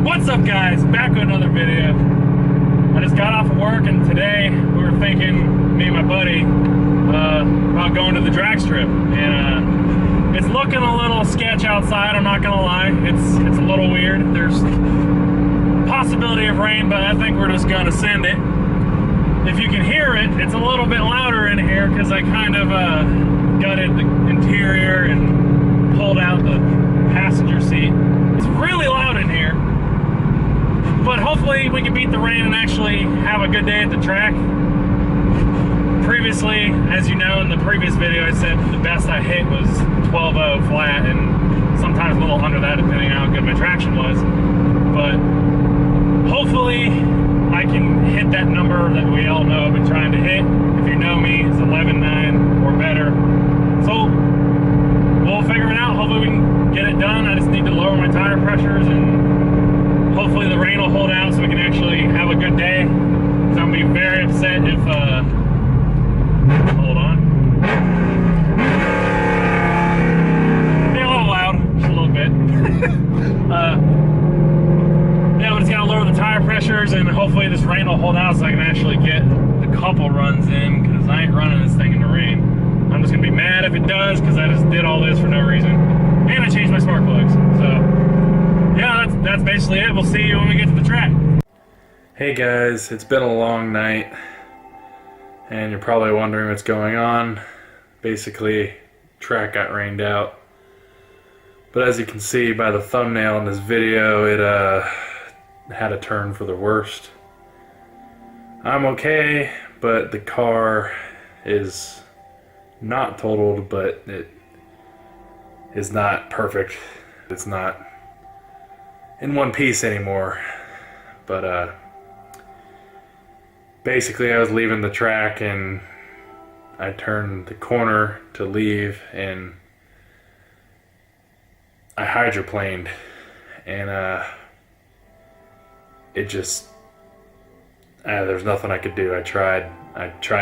What's up, guys? Back with another video. I just got off of work, and today we were thinking, me and my buddy, about going to the drag strip. And it's looking a little sketch outside, I'm not gonna lie. It's a little weird. There's possibility of rain, but I think we're just gonna send it. If you can hear it, it's a little bit louder in here because I kind of gutted the interior and pulled out the passenger seat. It's really loud in here, but hopefully we can beat the rain and actually have a good day at the track. Previously, as you know, in the previous video, I said the best I hit was 12.0 flat, and sometimes a little under that depending on how good my traction was. But hopefully I can hit that number that we all know I've been trying to hit. If you know me, it's 11.9 or better. So we'll figure it out. Hopefully we can get it done. I just need to lower my tire pressures, and hopefully the rain will hold out so we can actually have a good day. So I'm gonna be very upset if hold on. Be a little loud, just a little bit. Yeah, we just gotta lower the tire pressures, and hopefully this rain will hold out so I can actually get a couple runs in, because I ain't running this thing in the rain. I'm just gonna be mad if it does, because I just did all this for no reason. And I changed my spark plugs. So yeah, that's basically it. We'll see you when we get to the track. Hey guys, it's been a long night, and you're probably wondering what's going on. Basically, track got rained out. But as you can see by the thumbnail in this video, it had a turn for the worst. I'm okay, but the car is not totaled, but it is not perfect. It's not in one piece anymore. But basically I was leaving the track and I turned the corner to leave, and I hydroplaned, and it just there's nothing I could do. I tried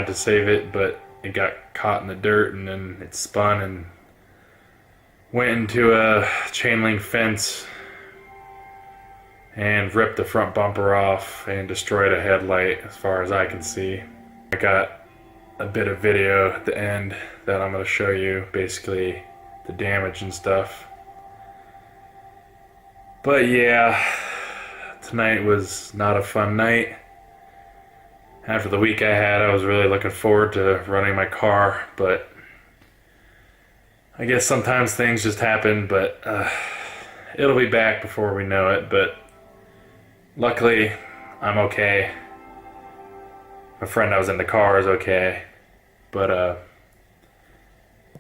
to save it, but it got caught in the dirt, and then it spun and went into a chain link fence and ripped the front bumper off and destroyed a headlight as far as I can see. I got a bit of video at the end that I'm going to show you, basically the damage and stuff. But yeah, tonight was not a fun night. After the week I had, I was really looking forward to running my car, but I guess sometimes things just happen, but it'll be back before we know it. But luckily, I'm okay. My friend that was in the car is okay, but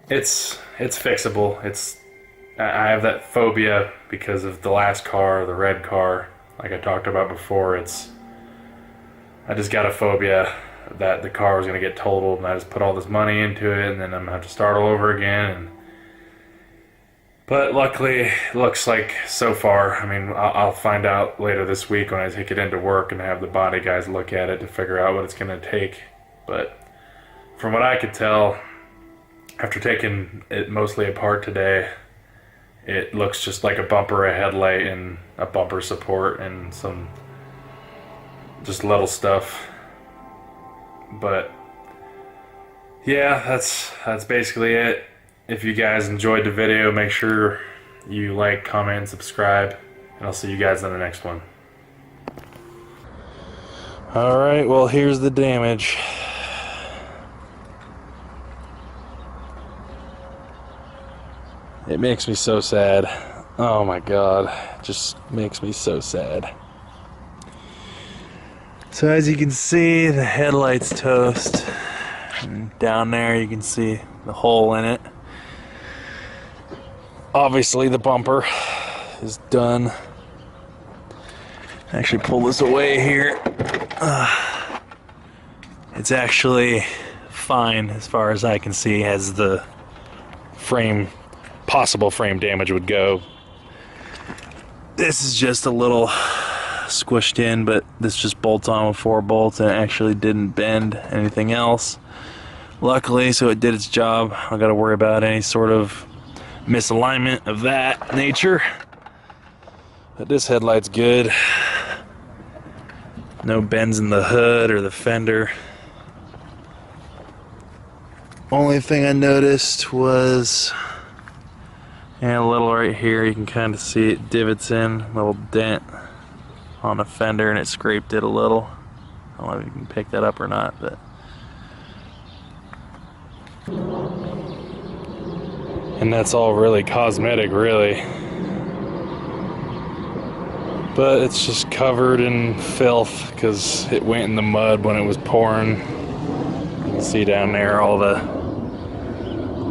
it's fixable. I have that phobia because of the last car, the red car, like I talked about before. I just got a phobia that the car was going to get totaled, and I just put all this money into it, and then I'm going to have to start all over again. But luckily, it looks like so far, I mean, I'll find out later this week when I take it into work and have the body guys look at it to figure out what it's going to take. But from what I could tell, after taking it mostly apart today, it looks just like a bumper, a headlight, and a bumper support, and some just little stuff. But yeah, that's basically it. If you guys enjoyed the video, make sure you like, comment, and subscribe, and I'll see you guys in the next one. Alright, well, here's the damage. It makes me so sad. Oh my god, it just makes me so sad. So as you can see, the headlight's toast. And down there you can see the hole in it. Obviously the bumper is done. Actually pull this away here. It's actually fine as far as I can see, as the possible frame damage would go. This is just a little squished in, but this just bolts on with 4 bolts, and it actually didn't bend anything else, luckily, so it did its job. I got to worry about any sort of misalignment of that nature. But this headlight's good. No bends in the hood or the fender. Only thing I noticed was, a little right here, you can kind of see it divots in, a little dent on the fender, and it scraped it a little. I don't know if you can pick that up or not, but. And that's all really cosmetic, really. But it's just covered in filth because it went in the mud when it was pouring. You can see down there all the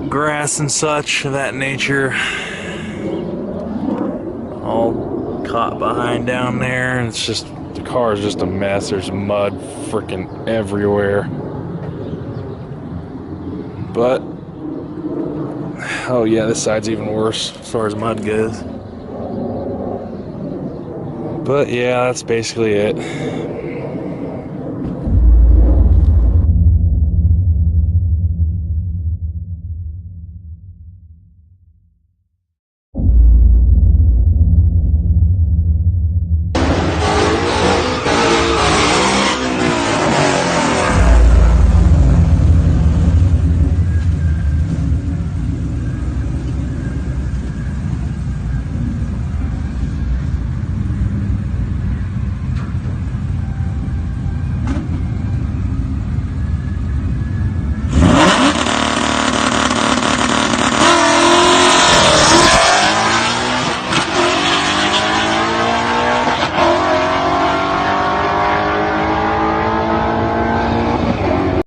grass and such of that nature. All caught behind down there. And it's just, the car is just a mess. There's mud freaking everywhere. But, oh yeah, this side's even worse as far as mud goes. But yeah, that's basically it.